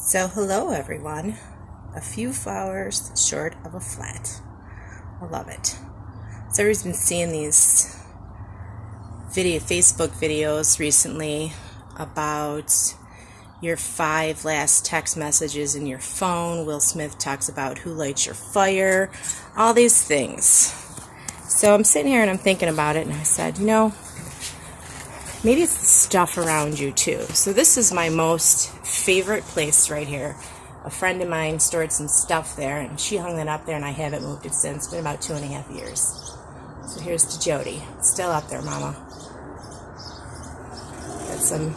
So hello everyone. A few flowers short of a flat. I love it. So everybody's been seeing these Facebook videos recently about your 5 last text messages in your phone. Will Smith talks about who lights your fire, all these things. So I'm sitting here and I'm thinking about it, and I said, maybe it's the stuff around you too. So this is my most favorite place right here. A friend of mine stored some stuff there, and she hung it up there, and I haven't moved it since. It's been about 2.5 years. So here's to Jody. It's still up there, Mama. Got some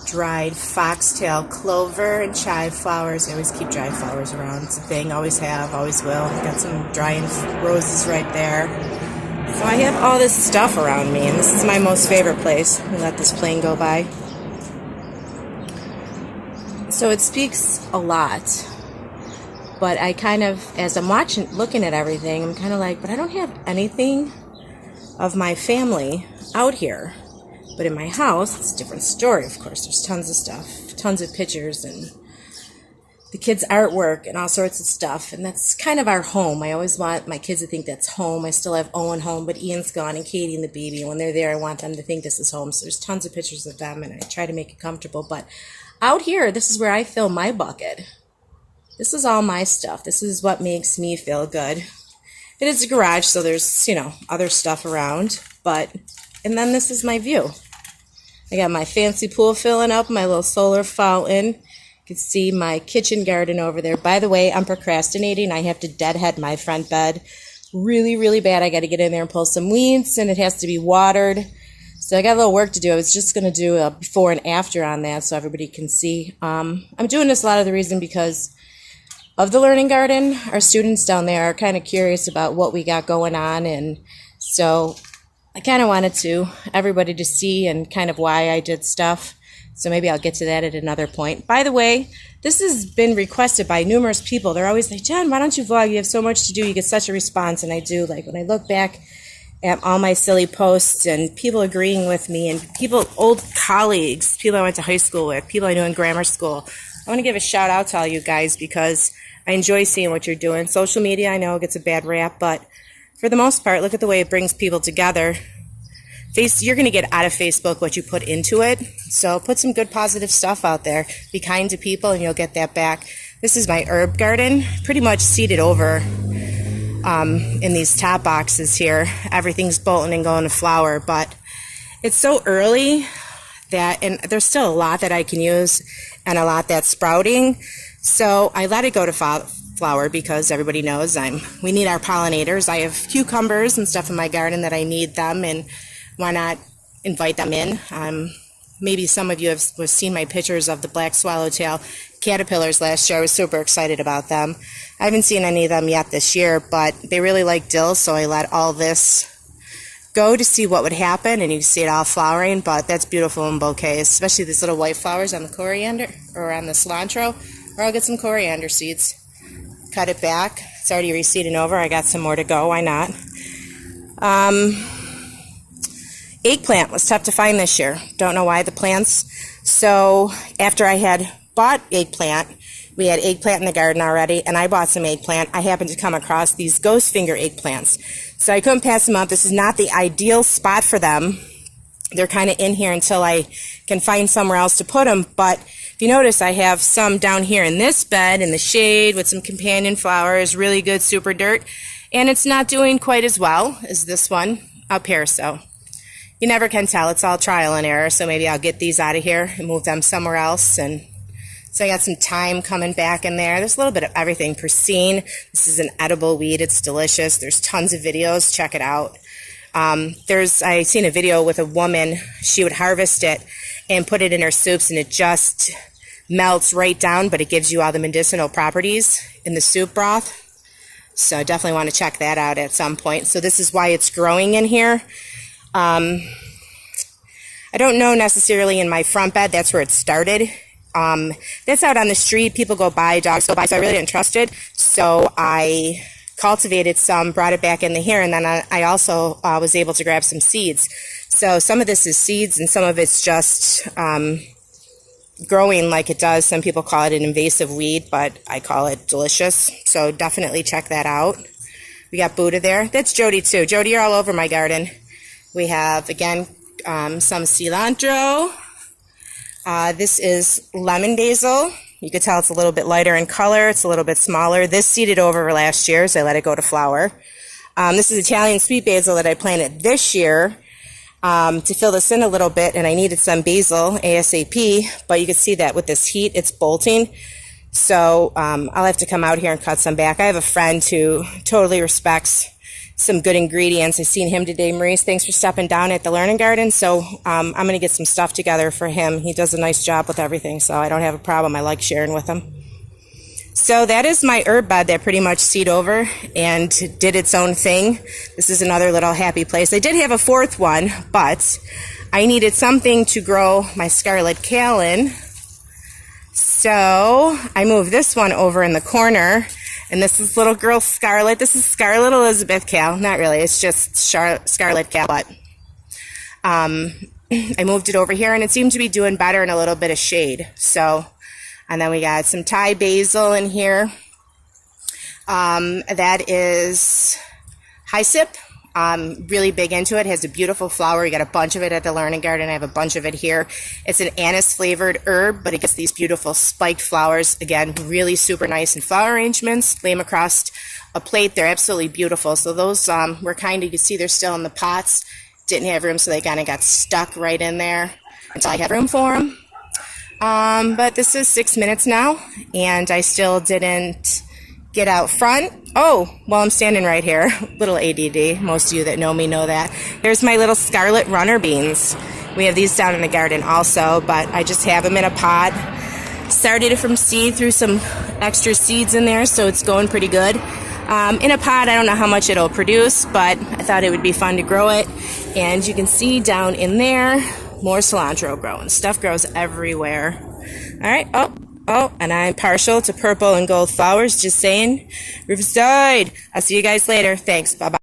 dried foxtail clover and chive flowers. I always keep dried flowers around. It's a thing. Always have, always will. Got some drying roses right there. So I have all this stuff around me, and this is my most favorite place. Let me let this plane go by. So it speaks a lot, but I kind of, as I'm looking at everything, I'm kind of like, but I don't have anything of my family out here. But in my house, it's a different story, of course. There's tons of stuff, tons of pictures, and the kids' artwork and all sorts of stuff, and that's kind of our home. I always want my kids to think that's home. I still have Owen home, but Ian's gone, and Katie and the baby, and when they're there, I want them to think this is home. So there's tons of pictures of them, and I try to make it comfortable. But out here, this is where I fill my bucket. This is all my stuff. This is what makes me feel good. It is a garage, so there's, other stuff around, and then this is my view. I got my fancy pool filling up, my little solar fountain. You can see my kitchen garden over there. By the way, I'm procrastinating. I have to deadhead my front bed really, really bad. I got to get in there and pull some weeds, and it has to be watered. So I got a little work to do. I was just going to do a before and after on that so everybody can see. I'm doing this a lot of the reason because of the Learning Garden. Our students down there are kind of curious about what we got going on, and so I kind of wanted everybody to see and kind of why I did stuff. So maybe I'll get to that at another point. By the way, this has been requested by numerous people. They're always like, Jen, why don't you vlog? You have so much to do. You get such a response. And I do. Like when I look back at all my silly posts and people agreeing with me and old colleagues, people I went to high school with, people I knew in grammar school, I want to give a shout out to all you guys because I enjoy seeing what you're doing. Social media, I know it gets a bad rap, but for the most part, look at the way it brings people together. You're going to get out of Facebook what you put into it. So put some good positive stuff out there. Be kind to people and you'll get that back. This is my herb garden, pretty much seeded over in these top boxes here. Everything's bolting and going to flower, but it's so early and there's still a lot that I can use and a lot that's sprouting. So I let it go to flower because everybody knows we need our pollinators. I have cucumbers and stuff in my garden that I need them, and why not invite them in? Maybe some of you have seen my pictures of the black swallowtail caterpillars last year. I was super excited about them. I haven't seen any of them yet this year, but they really like dill, so I let all this go to see what would happen, and you can see it all flowering, but that's beautiful in bouquets, especially these little white flowers on the coriander or on the cilantro, or I'll get some coriander seeds. Cut it back. It's already reseeding over. I got some more to go. Why not? Eggplant was tough to find this year. Don't know why the plants. So after I had bought eggplant, we had eggplant in the garden already, and I bought some eggplant. I happened to come across these ghost finger eggplants. So I couldn't pass them up. This is not the ideal spot for them. They're kind of in here until I can find somewhere else to put them. But if you notice, I have some down here in this bed in the shade with some companion flowers, really good super dirt. And it's not doing quite as well as this one up here. So you never can tell. It's all trial and error. So maybe I'll get these out of here and move them somewhere else. And so I got some thyme coming back in there. There's a little bit of everything. Persine. This is an edible weed. It's delicious. There's tons of videos. Check it out. I seen a video with a woman. She would harvest it and put it in her soups, and it just melts right down, but it gives you all the medicinal properties in the soup broth. So I definitely want to check that out at some point. So this is why it's growing in here. I don't know necessarily in my front bed. That's where it started. That's out on the street. People go by, dogs go by, so I really didn't trust it. So I cultivated some, brought it back in the here, and then I also was able to grab some seeds. So some of this is seeds, and some of it's just growing like it does. Some people call it an invasive weed, but I call it delicious. So definitely check that out. We got Buddha there. That's Jody too. Jody, you're all over my garden. We have, again, some cilantro. This is lemon basil. You can tell it's a little bit lighter in color. It's a little bit smaller. This seeded over last year, so I let it go to flower. This is Italian sweet basil that I planted this year to fill this in a little bit, and I needed some basil ASAP, but you can see that with this heat, it's bolting. So I'll have to come out here and cut some back. I have a friend who totally respects some good ingredients. I seen him today. Maurice, thanks for stopping down at the Learning Garden. So I'm going to get some stuff together for him. He does a nice job with everything, so I don't have a problem. I like sharing with him. So that is my herb bed that pretty much seed over and did its own thing. This is another little happy place. I did have a fourth one, but I needed something to grow my scarlet kale in. So I moved this one over in the corner. And this is little girl Scarlet. This is Scarlet Elizabeth kale. Not really. It's just Scarlet kale. But I moved it over here, and it seemed to be doing better in a little bit of shade. So, and then we got some Thai basil in here. That is hyssop. Really big into it. Has a beautiful flower. You got a bunch of it at the Learning Garden. I have a bunch of it here. It's an anise flavored herb, but it gets these beautiful spiked flowers. Again, really super nice in flower arrangements. Lay them across a plate. They're absolutely beautiful. So those were kind of, you can see they're still in the pots. Didn't have room, so they kind of got stuck right in there until I had room for them. But this is 6 minutes now, and I still didn't get out front. Oh, well, I'm standing right here. Little ADD. Most of you that know me know that. There's my little scarlet runner beans. We have these down in the garden also, but I just have them in a pod. Started it from seed, threw some extra seeds in there, so it's going pretty good. In a pot, I don't know how much it'll produce, but I thought it would be fun to grow it. And you can see down in there, more cilantro growing. Stuff grows everywhere. All right. Oh, and I'm partial to purple and gold flowers, just saying. Riverside. I'll see you guys later. Thanks. Bye-bye.